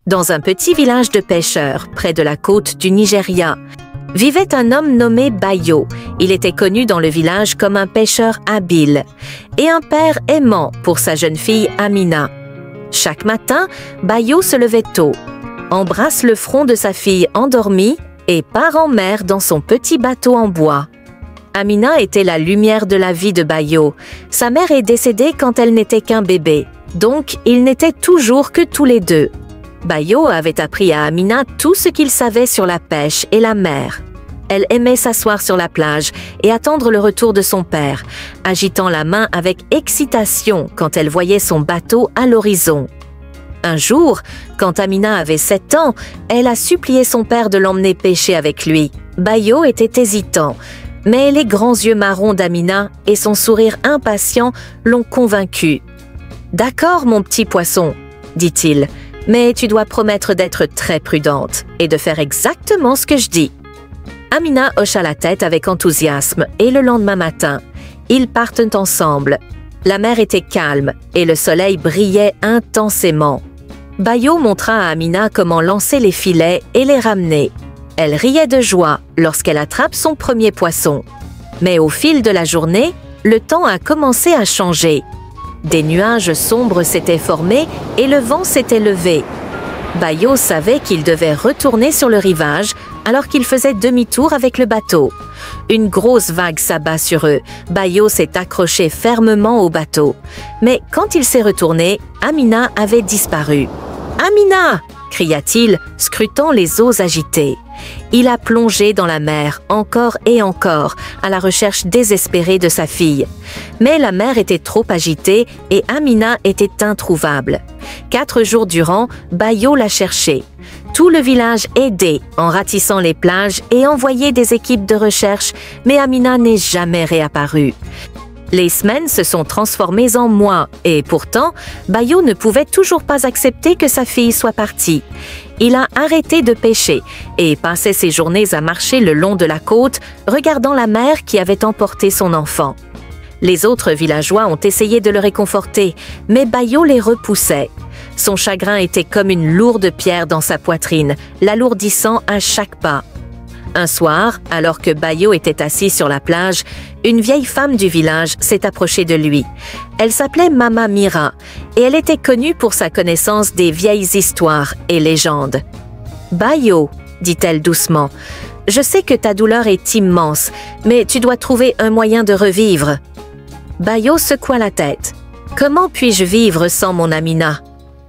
Dans un petit village de pêcheurs, près de la côte du Nigeria, vivait un homme nommé Bayo. Il était connu dans le village comme un pêcheur habile et un père aimant pour sa jeune fille Amina. Chaque matin, Bayo se levait tôt, embrasse le front de sa fille endormie et part en mer dans son petit bateau en bois. Amina était la lumière de la vie de Bayo. Sa mère est décédée quand elle n'était qu'un bébé, donc ils n'étaient toujours que tous les deux. Bayo avait appris à Amina tout ce qu'il savait sur la pêche et la mer. Elle aimait s'asseoir sur la plage et attendre le retour de son père, agitant la main avec excitation quand elle voyait son bateau à l'horizon. Un jour, quand Amina avait 7 ans, elle a supplié son père de l'emmener pêcher avec lui. Bayo était hésitant, mais les grands yeux marrons d'Amina et son sourire impatient l'ont convaincu. « D'accord, mon petit poisson, » dit-il. Mais tu dois promettre d'être très prudente et de faire exactement ce que je dis. Amina hocha la tête avec enthousiasme et le lendemain matin, ils partent ensemble. La mer était calme et le soleil brillait intensément. Bayo montra à Amina comment lancer les filets et les ramener. Elle riait de joie lorsqu'elle attrape son premier poisson. Mais au fil de la journée, le temps a commencé à changer. Des nuages sombres s'étaient formés et le vent s'était levé. Bayo savait qu'il devait retourner sur le rivage alors qu'il faisait demi-tour avec le bateau. Une grosse vague s'abat sur eux. Bayo s'est accroché fermement au bateau. Mais quand il s'est retourné, Amina avait disparu. « Amina !» cria-t-il, scrutant les eaux agitées. Il a plongé dans la mer encore et encore, à la recherche désespérée de sa fille. Mais la mer était trop agitée et Amina était introuvable. 4 jours durant, Bayo l'a cherchée. Tout le village aidait en ratissant les plages et envoyait des équipes de recherche, mais Amina n'est jamais réapparue. Les semaines se sont transformées en mois et pourtant, Bayo ne pouvait toujours pas accepter que sa fille soit partie. Il a arrêté de pêcher et passait ses journées à marcher le long de la côte, regardant la mer qui avait emporté son enfant. Les autres villageois ont essayé de le réconforter, mais Bayo les repoussait. Son chagrin était comme une lourde pierre dans sa poitrine, l'alourdissant à chaque pas. Un soir, alors que Bayo était assis sur la plage, une vieille femme du village s'est approchée de lui. Elle s'appelait Mama Mira et elle était connue pour sa connaissance des vieilles histoires et légendes. « Bayo, » dit-elle doucement, « je sais que ta douleur est immense, mais tu dois trouver un moyen de revivre. » Bayo secoua la tête. « Comment puis-je vivre sans mon Amina ?»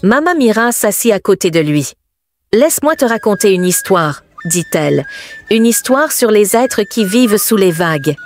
Mama Mira s'assit à côté de lui. « Laisse-moi te raconter une histoire. » dit-elle, une histoire sur les êtres qui vivent sous les vagues.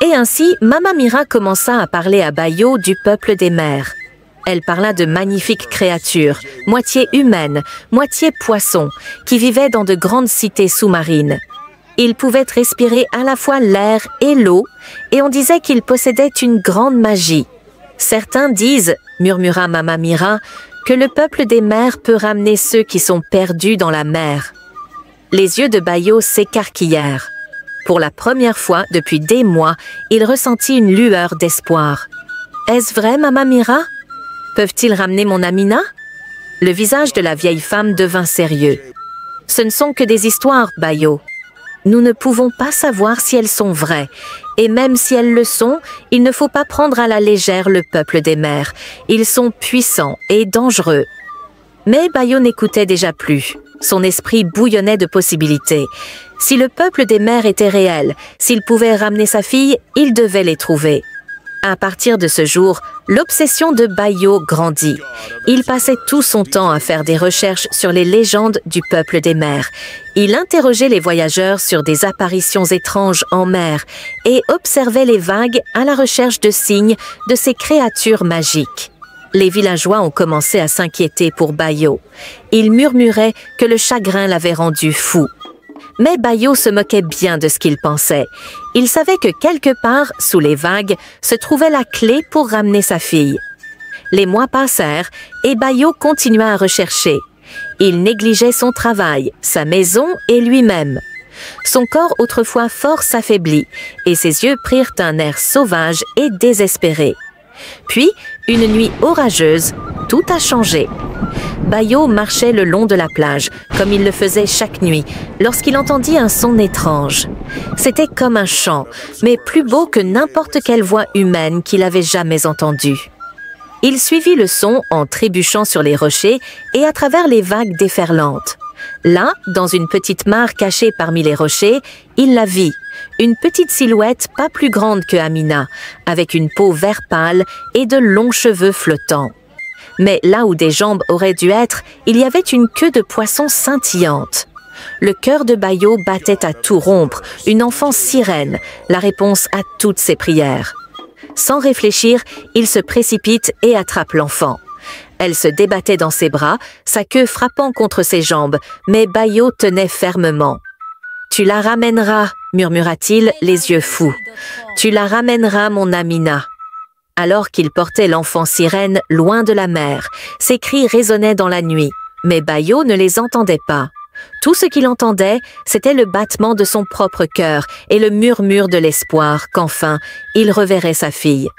Et ainsi, Mama Mira commença à parler à Bayo du peuple des mers. Elle parla de magnifiques créatures, moitié humaines, moitié poissons, qui vivaient dans de grandes cités sous-marines. Ils pouvaient respirer à la fois l'air et l'eau, et on disait qu'ils possédaient une grande magie. Certains disent, murmura Mama Mira, que le peuple des mers peut ramener ceux qui sont perdus dans la mer. Les yeux de Bayo s'écarquillèrent. Pour la première fois depuis des mois, il ressentit une lueur d'espoir. « Est-ce vrai, Mama Mira? Peuvent-ils ramener mon Amina ?» Le visage de la vieille femme devint sérieux. « Ce ne sont que des histoires, Bayo. Nous ne pouvons pas savoir si elles sont vraies. Et même si elles le sont, il ne faut pas prendre à la légère le peuple des mers. Ils sont puissants et dangereux. » Mais Bayo n'écoutait déjà plus. Son esprit bouillonnait de possibilités. Si le peuple des mers était réel, s'il pouvait ramener sa fille, il devait les trouver. À partir de ce jour, l'obsession de Bayo grandit. Il passait tout son temps à faire des recherches sur les légendes du peuple des mers. Il interrogeait les voyageurs sur des apparitions étranges en mer et observait les vagues à la recherche de signes de ces créatures magiques. Les villageois ont commencé à s'inquiéter pour Bayo. Ils murmuraient que le chagrin l'avait rendu fou. Mais Bayo se moquait bien de ce qu'il pensait. Il savait que quelque part, sous les vagues, se trouvait la clé pour ramener sa fille. Les mois passèrent et Bayo continua à rechercher. Il négligeait son travail, sa maison et lui-même. Son corps autrefois fort s'affaiblit et ses yeux prirent un air sauvage et désespéré. Puis, une nuit orageuse, tout a changé. Bayo marchait le long de la plage, comme il le faisait chaque nuit, lorsqu'il entendit un son étrange. C'était comme un chant, mais plus beau que n'importe quelle voix humaine qu'il avait jamais entendue. Il suivit le son en trébuchant sur les rochers et à travers les vagues déferlantes. Là, dans une petite mare cachée parmi les rochers, il la vit, une petite silhouette pas plus grande que Amina, avec une peau vert pâle et de longs cheveux flottants. Mais là où des jambes auraient dû être, il y avait une queue de poisson scintillante. Le cœur de Bayo battait à tout rompre, une enfant sirène, la réponse à toutes ses prières. Sans réfléchir, il se précipite et attrape l'enfant. Elle se débattait dans ses bras, sa queue frappant contre ses jambes, mais Bayo tenait fermement. « Tu la ramèneras » murmura-t-il, les yeux fous. « Tu la ramèneras, mon Amina » Alors qu'il portait l'enfant sirène loin de la mer, ses cris résonnaient dans la nuit, mais Bayo ne les entendait pas. Tout ce qu'il entendait, c'était le battement de son propre cœur et le murmure de l'espoir qu'enfin, il reverrait sa fille.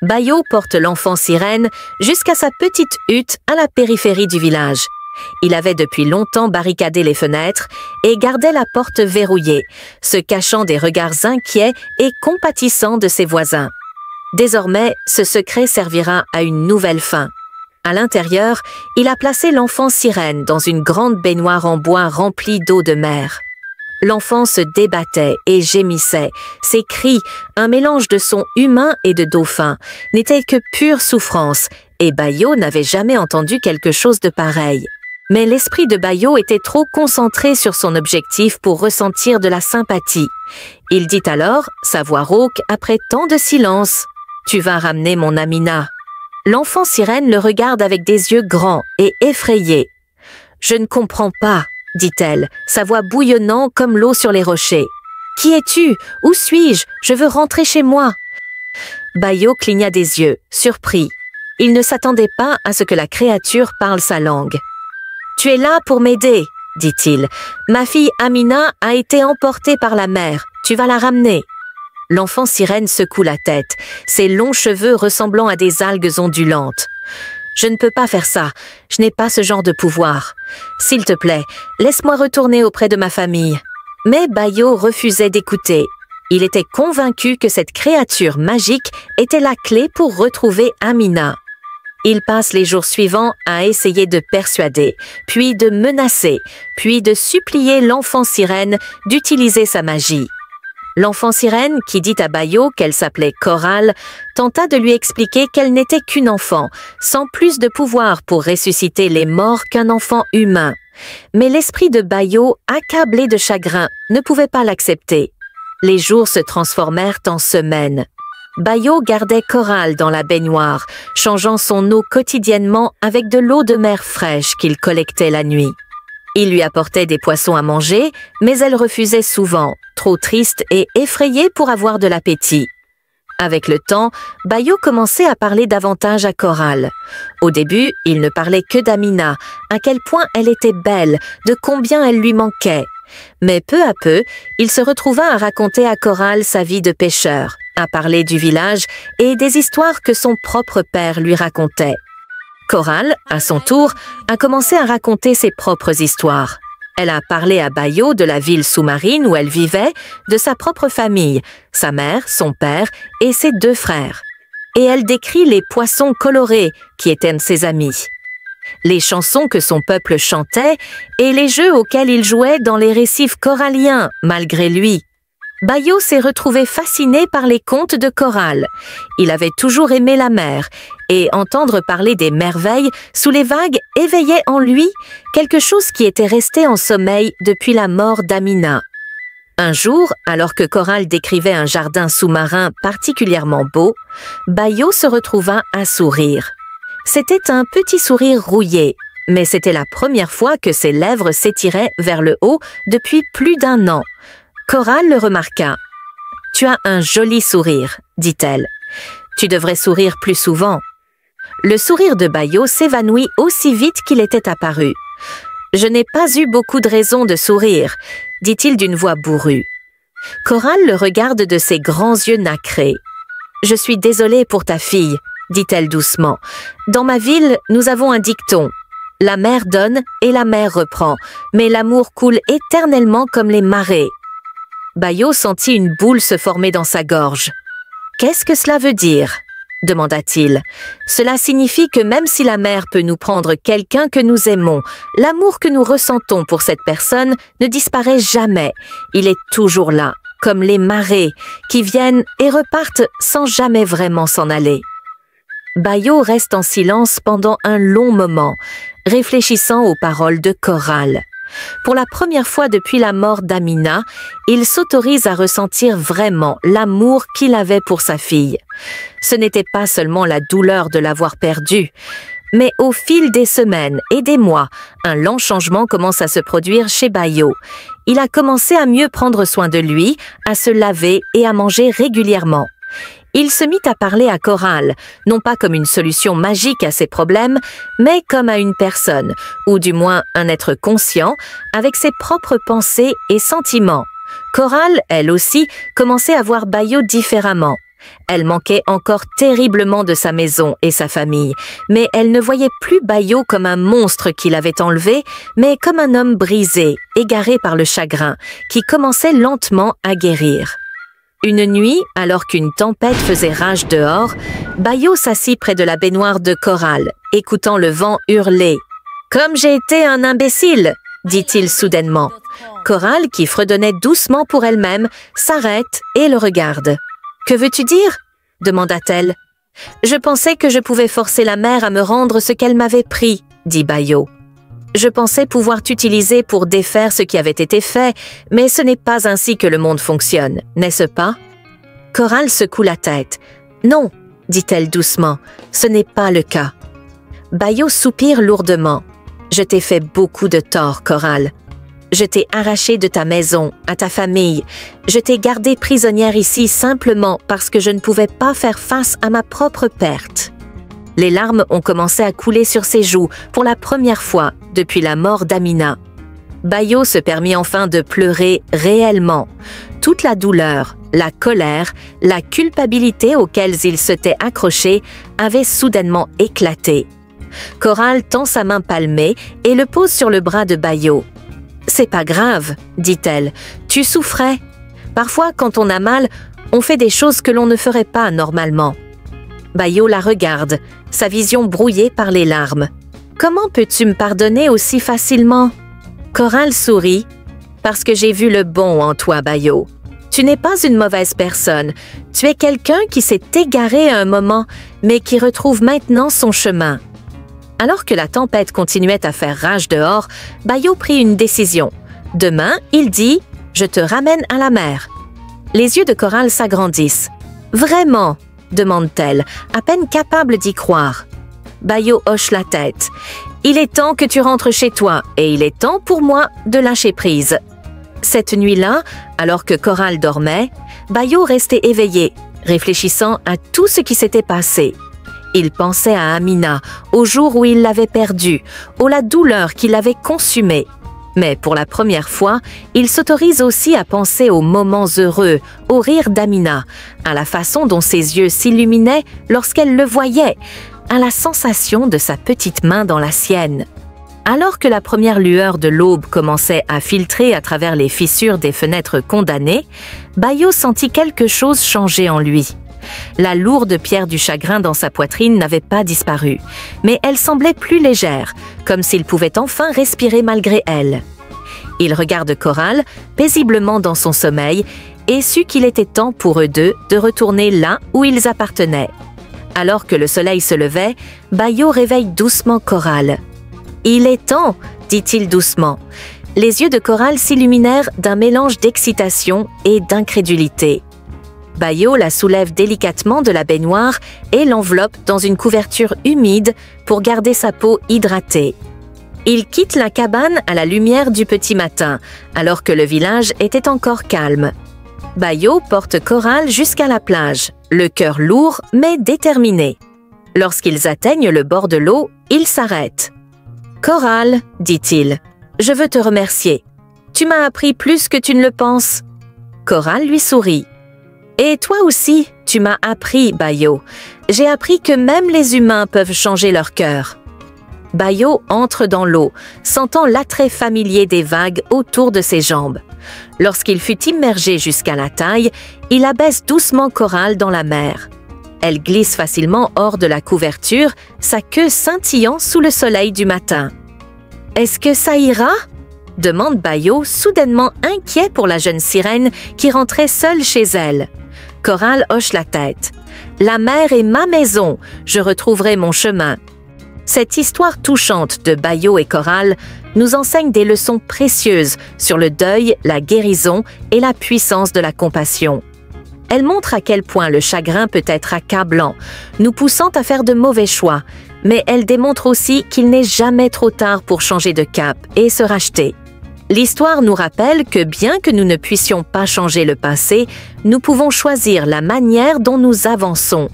Bayo porte l'enfant sirène jusqu'à sa petite hutte à la périphérie du village. Il avait depuis longtemps barricadé les fenêtres et gardait la porte verrouillée, se cachant des regards inquiets et compatissants de ses voisins. Désormais, ce secret servira à une nouvelle fin. À l'intérieur, il a placé l'enfant sirène dans une grande baignoire en bois remplie d'eau de mer. L'enfant se débattait et gémissait. Ses cris, un mélange de sons humains et de dauphins, n'étaient que pure souffrance, et Bayo n'avait jamais entendu quelque chose de pareil. Mais l'esprit de Bayo était trop concentré sur son objectif pour ressentir de la sympathie. Il dit alors, sa voix rauque après tant de silence, « Tu vas ramener mon Amina ». L'enfant sirène le regarde avec des yeux grands et effrayés. « Je ne comprends pas », dit-elle, sa voix bouillonnant comme l'eau sur les rochers. « Qui es-tu? Où suis-je? Je veux rentrer chez moi. » Bayo cligna des yeux, surpris. Il ne s'attendait pas à ce que la créature parle sa langue. « Tu es là pour m'aider, » dit-il. « Ma fille Amina a été emportée par la mer. Tu vas la ramener. » L'enfant sirène secoue la tête, ses longs cheveux ressemblant à des algues ondulantes. « Je ne peux pas faire ça, je n'ai pas ce genre de pouvoir. S'il te plaît, laisse-moi retourner auprès de ma famille. » Mais Bayo refusait d'écouter. Il était convaincu que cette créature magique était la clé pour retrouver Amina. Il passe les jours suivants à essayer de persuader, puis de menacer, puis de supplier l'enfant sirène d'utiliser sa magie. L'enfant sirène, qui dit à Bayo qu'elle s'appelait Coral, tenta de lui expliquer qu'elle n'était qu'une enfant, sans plus de pouvoir pour ressusciter les morts qu'un enfant humain. Mais l'esprit de Bayo, accablé de chagrin, ne pouvait pas l'accepter. Les jours se transformèrent en semaines. Bayo gardait Coral dans la baignoire, changeant son eau quotidiennement avec de l'eau de mer fraîche qu'il collectait la nuit. Il lui apportait des poissons à manger, mais elle refusait souvent, trop triste et effrayée pour avoir de l'appétit. Avec le temps, Bayo commençait à parler davantage à Coral. Au début, il ne parlait que d'Amina, à quel point elle était belle, de combien elle lui manquait. Mais peu à peu, il se retrouva à raconter à Coral sa vie de pêcheur, à parler du village et des histoires que son propre père lui racontait. Coral, à son tour, a commencé à raconter ses propres histoires. Elle a parlé à Bayo de la ville sous-marine où elle vivait, de sa propre famille, sa mère, son père et ses 2 frères. Et elle décrit les poissons colorés qui étaient ses amis, les chansons que son peuple chantait et les jeux auxquels il jouait dans les récifs coralliens, malgré lui. Bayo s'est retrouvé fasciné par les contes de Coral. Il avait toujours aimé la mer, et entendre parler des merveilles sous les vagues éveillait en lui quelque chose qui était resté en sommeil depuis la mort d'Amina. Un jour, alors que Coral décrivait un jardin sous-marin particulièrement beau, Bayo se retrouva à sourire. C'était un petit sourire rouillé, mais c'était la première fois que ses lèvres s'étiraient vers le haut depuis plus d'1 an. Coral le remarqua. « Tu as un joli sourire, dit-elle. Tu devrais sourire plus souvent. » Le sourire de Bayo s'évanouit aussi vite qu'il était apparu. « Je n'ai pas eu beaucoup de raisons de sourire, » dit-il d'une voix bourrue. Coral le regarde de ses grands yeux nacrés. « Je suis désolée pour ta fille, » dit-elle doucement. Dans ma ville, nous avons un dicton. La mer donne et la mer reprend, mais l'amour coule éternellement comme les marées. Bayo sentit une boule se former dans sa gorge. « Qu'est-ce que cela veut dire ?» demanda-t-il. « Cela signifie que même si la mer peut nous prendre quelqu'un que nous aimons, l'amour que nous ressentons pour cette personne ne disparaît jamais. Il est toujours là, comme les marées, qui viennent et repartent sans jamais vraiment s'en aller. » Bayo reste en silence pendant un long moment, réfléchissant aux paroles de Coral. Pour la première fois depuis la mort d'Amina, il s'autorise à ressentir vraiment l'amour qu'il avait pour sa fille. Ce n'était pas seulement la douleur de l'avoir perdue, mais au fil des semaines et des mois, un lent changement commence à se produire chez Bayo. Il a commencé à mieux prendre soin de lui, à se laver et à manger régulièrement. Il se mit à parler à Coral, non pas comme une solution magique à ses problèmes, mais comme à une personne, ou du moins un être conscient, avec ses propres pensées et sentiments. Coral, elle aussi, commençait à voir Bayo différemment. Elle manquait encore terriblement de sa maison et sa famille, mais elle ne voyait plus Bayo comme un monstre qui l'avait enlevé, mais comme un homme brisé, égaré par le chagrin, qui commençait lentement à guérir. Une nuit, alors qu'une tempête faisait rage dehors, Bayo s'assit près de la baignoire de Coral, écoutant le vent hurler. « Comme j'ai été un imbécile !» dit-il soudainement. Coral, qui fredonnait doucement pour elle-même, s'arrête et le regarde. « Que veux-tu dire ?» demanda-t-elle. « Je pensais que je pouvais forcer la mer à me rendre ce qu'elle m'avait pris, » dit Bayo. « Je pensais pouvoir t'utiliser pour défaire ce qui avait été fait, mais ce n'est pas ainsi que le monde fonctionne, n'est-ce pas ?» Coral secoue la tête. « Non, » dit-elle doucement, « ce n'est pas le cas. » Bayo soupire lourdement. « Je t'ai fait beaucoup de tort, Coral. Je t'ai arraché de ta maison, à ta famille. Je t'ai gardée prisonnière ici simplement parce que je ne pouvais pas faire face à ma propre perte. » Les larmes ont commencé à couler sur ses joues pour la première fois depuis la mort d'Amina. Bayo se permit enfin de pleurer réellement. Toute la douleur, la colère, la culpabilité auxquelles il s'était accroché avaient soudainement éclaté. Coral tend sa main palmée et le pose sur le bras de Bayo. « C'est pas grave, dit-elle, tu souffrais. Parfois, quand on a mal, on fait des choses que l'on ne ferait pas normalement. » Bayo la regarde, sa vision brouillée par les larmes. « Comment peux-tu me pardonner aussi facilement ?» Coral sourit. « Parce que j'ai vu le bon en toi, Bayo. Tu n'es pas une mauvaise personne. Tu es quelqu'un qui s'est égaré à un moment, mais qui retrouve maintenant son chemin. » Alors que la tempête continuait à faire rage dehors, Bayo prit une décision. Demain, il dit « Je te ramène à la mer. » Les yeux de Coral s'agrandissent. « Vraiment ?» demande-t-elle, à peine capable d'y croire. Bayo hoche la tête. « Il est temps que tu rentres chez toi et il est temps pour moi de lâcher prise. » Cette nuit-là, alors que Coral dormait, Bayo restait éveillé, réfléchissant à tout ce qui s'était passé. Il pensait à Amina, au jour où il l'avait perdue, à la douleur qui l'avait consumée. Mais pour la première fois, il s'autorise aussi à penser aux moments heureux, au rire d'Amina, à la façon dont ses yeux s'illuminaient lorsqu'elle le voyait, à la sensation de sa petite main dans la sienne. Alors que la première lueur de l'aube commençait à filtrer à travers les fissures des fenêtres condamnées, Bayo sentit quelque chose changer en lui. La lourde pierre du chagrin dans sa poitrine n'avait pas disparu, mais elle semblait plus légère, comme s'il pouvait enfin respirer malgré elle. Il regarde Coral, paisiblement dans son sommeil, et sut qu'il était temps pour eux deux de retourner là où ils appartenaient. Alors que le soleil se levait, Bayo réveille doucement Coral. « Il est temps !» dit-il doucement. Les yeux de Coral s'illuminèrent d'un mélange d'excitation et d'incrédulité. Bayo la soulève délicatement de la baignoire et l'enveloppe dans une couverture humide pour garder sa peau hydratée. Il quitte la cabane à la lumière du petit matin, alors que le village était encore calme. Bayo porte Coral jusqu'à la plage, le cœur lourd mais déterminé. Lorsqu'ils atteignent le bord de l'eau, il s'arrête. « Coral, dit-il, je veux te remercier. Tu m'as appris plus que tu ne le penses. » Coral lui sourit. « Et toi aussi, tu m'as appris, Bayo. J'ai appris que même les humains peuvent changer leur cœur. Bayo entre dans l'eau, sentant l'attrait familier des vagues autour de ses jambes. Lorsqu'il fut immergé jusqu'à la taille, il abaisse doucement Coral dans la mer. Elle glisse facilement hors de la couverture, sa queue scintillant sous le soleil du matin. « Est-ce que ça ira ?» demande Bayo, soudainement inquiet pour la jeune sirène qui rentrait seule chez elle. Coral hoche la tête. « La mer est ma maison, je retrouverai mon chemin. » Cette histoire touchante de Bayo et Coral nous enseigne des leçons précieuses sur le deuil, la guérison et la puissance de la compassion. Elle montre à quel point le chagrin peut être accablant, nous poussant à faire de mauvais choix, mais elle démontre aussi qu'il n'est jamais trop tard pour changer de cap et se racheter. L'histoire nous rappelle que bien que nous ne puissions pas changer le passé, nous pouvons choisir la manière dont nous avançons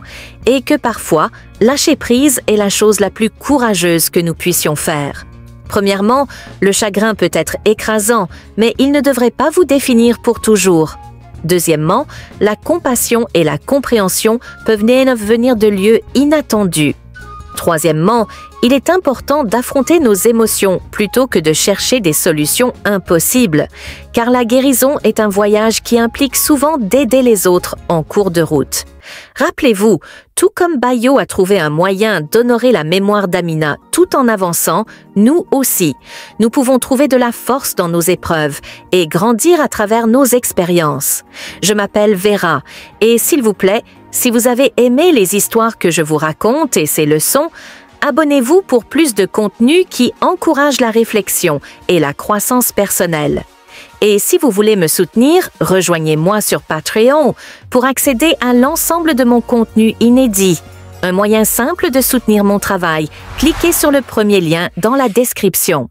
et que parfois, lâcher prise est la chose la plus courageuse que nous puissions faire. Premièrement, le chagrin peut être écrasant, mais il ne devrait pas vous définir pour toujours. Deuxièmement, la compassion et la compréhension peuvent venir de lieux inattendus. Troisièmement, il est important d'affronter nos émotions plutôt que de chercher des solutions impossibles, car la guérison est un voyage qui implique souvent d'aider les autres en cours de route. Rappelez-vous, tout comme Bayo a trouvé un moyen d'honorer la mémoire d'Amina tout en avançant, nous aussi, nous pouvons trouver de la force dans nos épreuves et grandir à travers nos expériences. Je m'appelle Vera et s'il vous plaît, si vous avez aimé les histoires que je vous raconte et ces leçons, abonnez-vous pour plus de contenu qui encourage la réflexion et la croissance personnelle. Et si vous voulez me soutenir, rejoignez-moi sur Patreon pour accéder à l'ensemble de mon contenu inédit. Un moyen simple de soutenir mon travail, cliquez sur le premier lien dans la description.